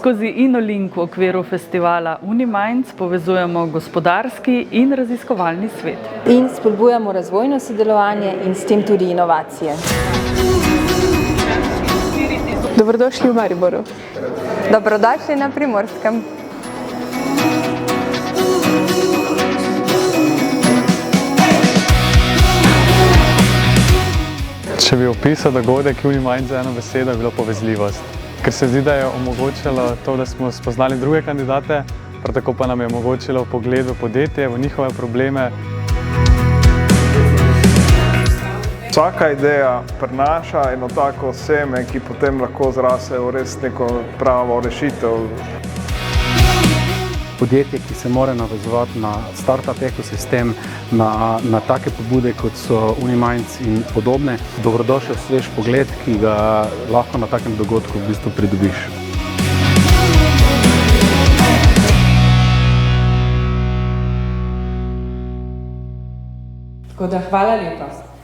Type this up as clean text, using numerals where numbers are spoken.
Skozi InnoLink v okviru festivala Uniminds povezujemo gospodarski in raziskovalni svet. In spodbujamo razvojno sodelovanje in s tem tudi inovacije. Dobrodošli v Mariboru. Dobrodošli na Primorskem. Če bi opisal dogodek Uniminds z eno besedo, je bilo povezljivost. Ker se zdi, da je omogočilo to, da smo spoznali druge kandidate, prav tako pa nam je omogočilo vpogled v podjetje, v njihove probleme. Vsaka ideja prinaša eno tako seme, ki potem lahko zrase v res neko pravo rešitev. Podjetje, ki se mora navezovati na startup ekosistem, na take pobude, kot so Uniminds in podobne. Dobrodošel svež pogled, ki ga lahko na takem dogodku v bistvu pridobiš. Tako da hvala lepa.